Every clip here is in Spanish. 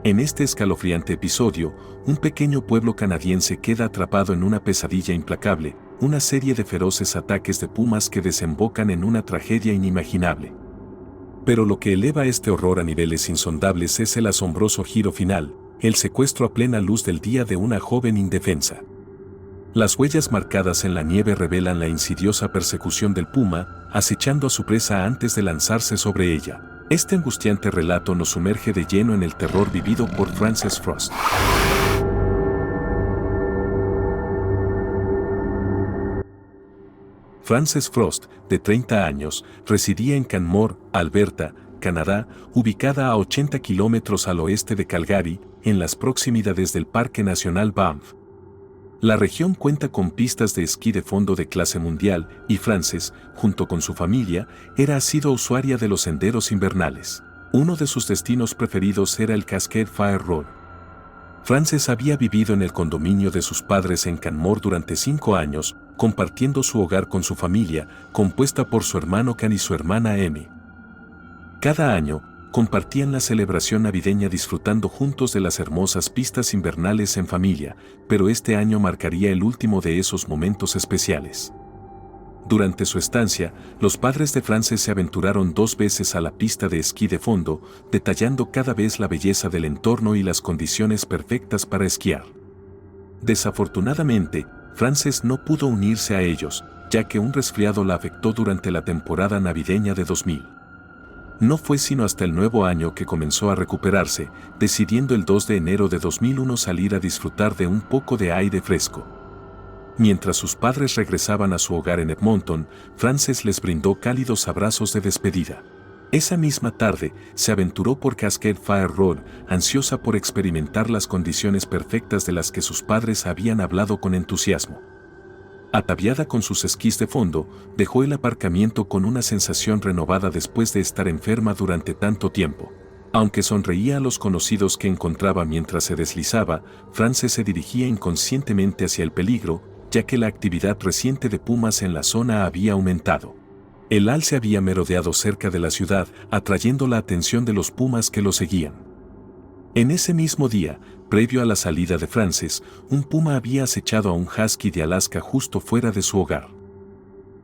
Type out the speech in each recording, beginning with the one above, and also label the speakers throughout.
Speaker 1: En este escalofriante episodio, un pequeño pueblo canadiense queda atrapado en una pesadilla implacable, una serie de feroces ataques de pumas que desembocan en una tragedia inimaginable. Pero lo que eleva este horror a niveles insondables es el asombroso giro final, el secuestro a plena luz del día de una joven indefensa. Las huellas marcadas en la nieve revelan la insidiosa persecución del puma, acechando a su presa antes de lanzarse sobre ella. Este angustiante relato nos sumerge de lleno en el terror vivido por Frances Frost. Frances Frost, de 30 años, residía en Canmore, Alberta, Canadá, ubicada a 80 kilómetros al oeste de Calgary, en las proximidades del Parque Nacional Banff. La región cuenta con pistas de esquí de fondo de clase mundial y Frances, junto con su familia, era asidua usuaria de los senderos invernales. Uno de sus destinos preferidos era el Cascade Fire Road. Frances había vivido en el condominio de sus padres en Canmore durante 5 años, compartiendo su hogar con su familia, compuesta por su hermano Ken y su hermana Amy. Cada año, compartían la celebración navideña disfrutando juntos de las hermosas pistas invernales en familia, pero este año marcaría el último de esos momentos especiales. Durante su estancia, los padres de Frances se aventuraron 2 veces a la pista de esquí de fondo, detallando cada vez la belleza del entorno y las condiciones perfectas para esquiar. Desafortunadamente, Frances no pudo unirse a ellos, ya que un resfriado la afectó durante la temporada navideña de 2000. No fue sino hasta el nuevo año que comenzó a recuperarse, decidiendo el 2 de enero de 2001 salir a disfrutar de un poco de aire fresco. Mientras sus padres regresaban a su hogar en Edmonton, Frances les brindó cálidos abrazos de despedida. Esa misma tarde, se aventuró por Cascade Fire Road, ansiosa por experimentar las condiciones perfectas de las que sus padres habían hablado con entusiasmo. Ataviada con sus esquís de fondo, dejó el aparcamiento con una sensación renovada después de estar enferma durante tanto tiempo. Aunque sonreía a los conocidos que encontraba mientras se deslizaba, Frances se dirigía inconscientemente hacia el peligro, ya que la actividad reciente de pumas en la zona había aumentado. El alce había merodeado cerca de la ciudad, atrayendo la atención de los pumas que lo seguían. En ese mismo día, previo a la salida de Frances, un puma había acechado a un husky de Alaska justo fuera de su hogar.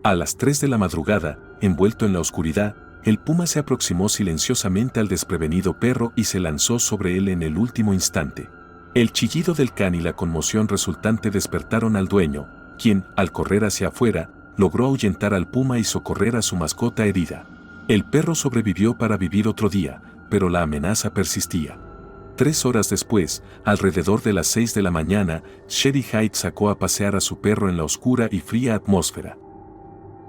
Speaker 1: A las 3 de la madrugada, envuelto en la oscuridad, el puma se aproximó silenciosamente al desprevenido perro y se lanzó sobre él en el último instante. El chillido del can y la conmoción resultante despertaron al dueño, quien, al correr hacia afuera, logró ahuyentar al puma y socorrer a su mascota herida. El perro sobrevivió para vivir otro día, pero la amenaza persistía. 3 horas después, alrededor de las 6 de la mañana, Sherry Hyde sacó a pasear a su perro en la oscura y fría atmósfera.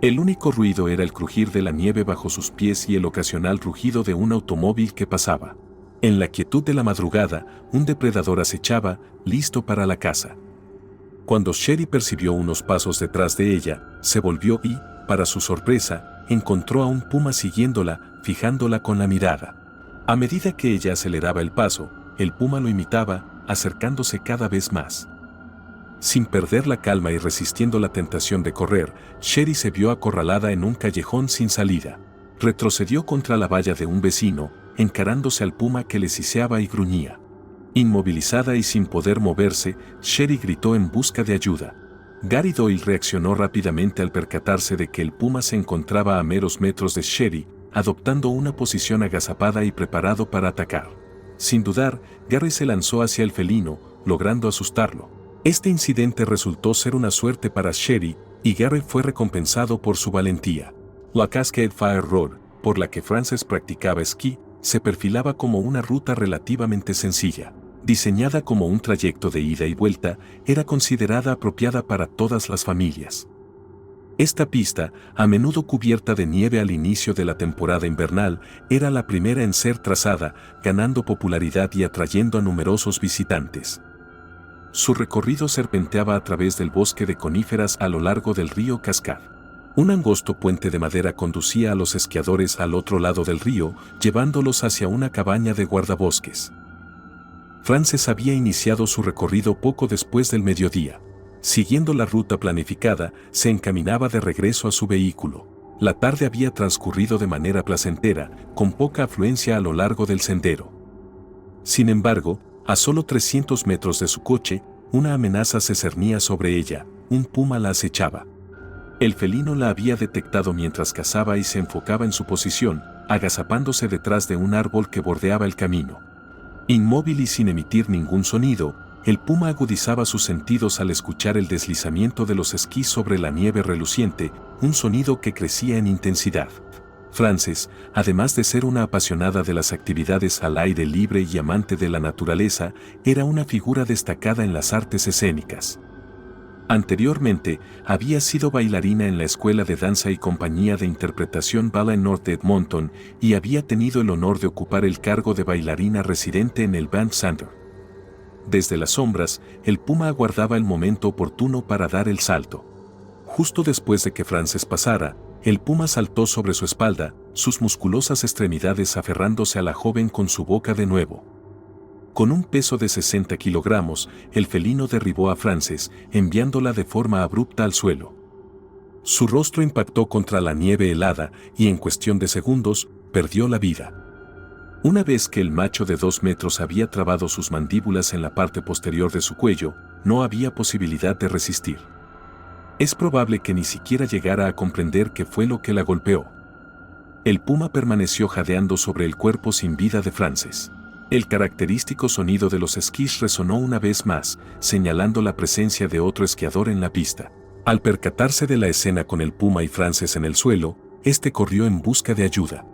Speaker 1: El único ruido era el crujir de la nieve bajo sus pies y el ocasional rugido de un automóvil que pasaba. En la quietud de la madrugada, un depredador acechaba, listo para la caza. Cuando Sherry percibió unos pasos detrás de ella, se volvió y, para su sorpresa, encontró a un puma siguiéndola, fijándola con la mirada. A medida que ella aceleraba el paso, el puma lo imitaba, acercándose cada vez más. Sin perder la calma y resistiendo la tentación de correr, Sherry se vio acorralada en un callejón sin salida. Retrocedió contra la valla de un vecino, encarándose al puma que le siseaba y gruñía. Inmovilizada y sin poder moverse, Sherry gritó en busca de ayuda. Gary Doyle reaccionó rápidamente al percatarse de que el puma se encontraba a meros metros de Sherry, adoptando una posición agazapada y preparado para atacar. Sin dudar, Gary se lanzó hacia el felino, logrando asustarlo. Este incidente resultó ser una suerte para Sherry, y Gary fue recompensado por su valentía. La Cascade Fire Road, por la que Frances practicaba esquí, se perfilaba como una ruta relativamente sencilla. Diseñada como un trayecto de ida y vuelta, era considerada apropiada para todas las familias. Esta pista, a menudo cubierta de nieve al inicio de la temporada invernal, era la primera en ser trazada, ganando popularidad y atrayendo a numerosos visitantes. Su recorrido serpenteaba a través del bosque de coníferas a lo largo del río Cascade. Un angosto puente de madera conducía a los esquiadores al otro lado del río, llevándolos hacia una cabaña de guardabosques. Frances había iniciado su recorrido poco después del mediodía. Siguiendo la ruta planificada, se encaminaba de regreso a su vehículo. La tarde había transcurrido de manera placentera, con poca afluencia a lo largo del sendero. Sin embargo, a solo 300 metros de su coche, una amenaza se cernía sobre ella, un puma la acechaba. El felino la había detectado mientras cazaba y se enfocaba en su posición, agazapándose detrás de un árbol que bordeaba el camino. Inmóvil y sin emitir ningún sonido, el puma agudizaba sus sentidos al escuchar el deslizamiento de los esquís sobre la nieve reluciente, un sonido que crecía en intensidad. Frances, además de ser una apasionada de las actividades al aire libre y amante de la naturaleza, era una figura destacada en las artes escénicas. Anteriormente, había sido bailarina en la Escuela de Danza y Compañía de Interpretación Ballet North de Edmonton y había tenido el honor de ocupar el cargo de bailarina residente en el Band Center. Desde las sombras, el puma aguardaba el momento oportuno para dar el salto. Justo después de que Frances pasara, el puma saltó sobre su espalda, sus musculosas extremidades aferrándose a la joven con su boca de nuevo. Con un peso de 60 kilogramos, el felino derribó a Frances, enviándola de forma abrupta al suelo. Su rostro impactó contra la nieve helada y en cuestión de segundos, perdió la vida. Una vez que el macho de 2 metros había trabado sus mandíbulas en la parte posterior de su cuello, no había posibilidad de resistir. Es probable que ni siquiera llegara a comprender qué fue lo que la golpeó. El puma permaneció jadeando sobre el cuerpo sin vida de Frances. El característico sonido de los esquís resonó una vez más, señalando la presencia de otro esquiador en la pista. Al percatarse de la escena con el puma y Frances en el suelo, este corrió en busca de ayuda.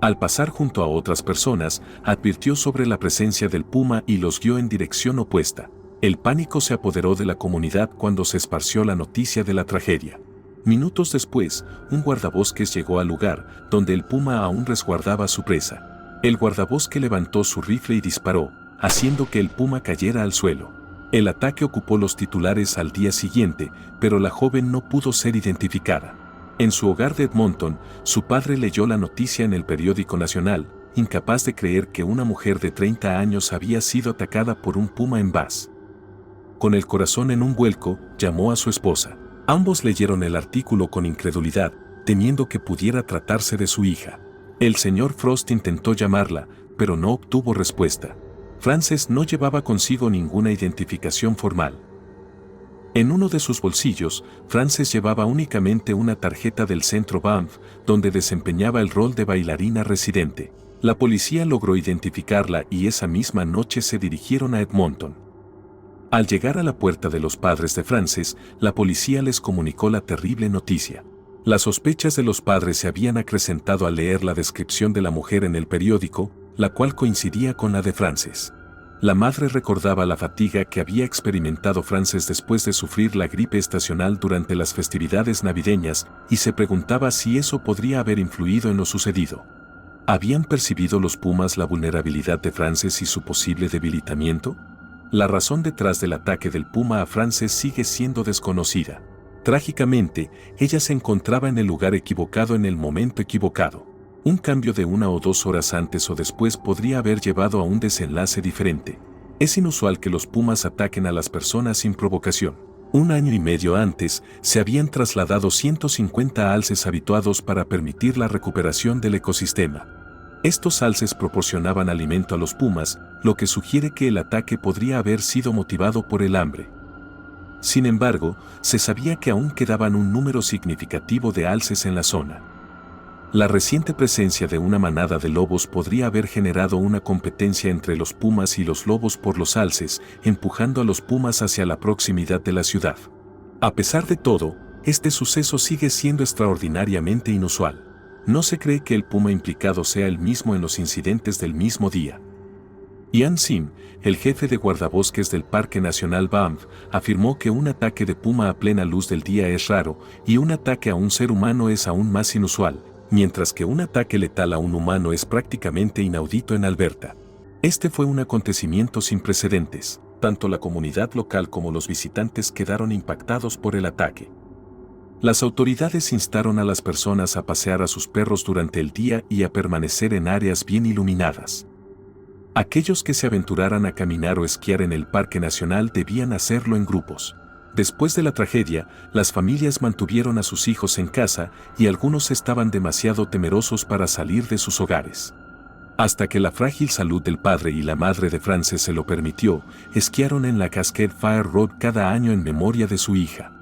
Speaker 1: Al pasar junto a otras personas, advirtió sobre la presencia del puma y los guió en dirección opuesta. El pánico se apoderó de la comunidad cuando se esparció la noticia de la tragedia. Minutos después, un guardabosques llegó al lugar, donde el puma aún resguardaba a su presa. El guardabosque levantó su rifle y disparó, haciendo que el puma cayera al suelo. El ataque ocupó los titulares al día siguiente, pero la joven no pudo ser identificada. En su hogar de Edmonton, su padre leyó la noticia en el periódico nacional, incapaz de creer que una mujer de 30 años había sido atacada por un puma en Bass. Con el corazón en un vuelco, llamó a su esposa. Ambos leyeron el artículo con incredulidad, temiendo que pudiera tratarse de su hija. El señor Frost intentó llamarla, pero no obtuvo respuesta. Frances no llevaba consigo ninguna identificación formal. En uno de sus bolsillos, Frances llevaba únicamente una tarjeta del centro Banff, donde desempeñaba el rol de bailarina residente. La policía logró identificarla y esa misma noche se dirigieron a Edmonton. Al llegar a la puerta de los padres de Frances, la policía les comunicó la terrible noticia. Las sospechas de los padres se habían acrecentado al leer la descripción de la mujer en el periódico, la cual coincidía con la de Frances. La madre recordaba la fatiga que había experimentado Frances después de sufrir la gripe estacional durante las festividades navideñas y se preguntaba si eso podría haber influido en lo sucedido. ¿Habían percibido los pumas la vulnerabilidad de Frances y su posible debilitamiento? La razón detrás del ataque del puma a Frances sigue siendo desconocida. Trágicamente, ella se encontraba en el lugar equivocado en el momento equivocado. Un cambio de 1 o 2 horas antes o después podría haber llevado a un desenlace diferente. Es inusual que los pumas ataquen a las personas sin provocación. 1 año y medio antes, se habían trasladado 150 alces habituados para permitir la recuperación del ecosistema. Estos alces proporcionaban alimento a los pumas, lo que sugiere que el ataque podría haber sido motivado por el hambre. Sin embargo, se sabía que aún quedaban un número significativo de alces en la zona. La reciente presencia de una manada de lobos podría haber generado una competencia entre los pumas y los lobos por los alces, empujando a los pumas hacia la proximidad de la ciudad. A pesar de todo, este suceso sigue siendo extraordinariamente inusual. No se cree que el puma implicado sea el mismo en los incidentes del mismo día. Ian Sim, el jefe de guardabosques del Parque Nacional Banff, afirmó que un ataque de puma a plena luz del día es raro y un ataque a un ser humano es aún más inusual, mientras que un ataque letal a un humano es prácticamente inaudito en Alberta. Este fue un acontecimiento sin precedentes. Tanto la comunidad local como los visitantes quedaron impactados por el ataque. Las autoridades instaron a las personas a pasear a sus perros durante el día y a permanecer en áreas bien iluminadas. Aquellos que se aventuraran a caminar o esquiar en el Parque Nacional debían hacerlo en grupos. Después de la tragedia, las familias mantuvieron a sus hijos en casa y algunos estaban demasiado temerosos para salir de sus hogares. Hasta que la frágil salud del padre y la madre de Frances se lo permitió, esquiaron en la Cascade Fire Road cada año en memoria de su hija.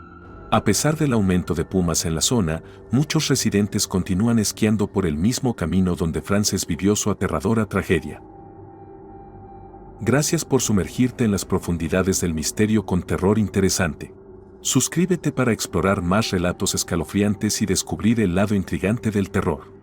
Speaker 1: A pesar del aumento de pumas en la zona, muchos residentes continúan esquiando por el mismo camino donde Frances vivió su aterradora tragedia. Gracias por sumergirte en las profundidades del misterio con terror interesante. Suscríbete para explorar más relatos escalofriantes y descubrir el lado intrigante del terror.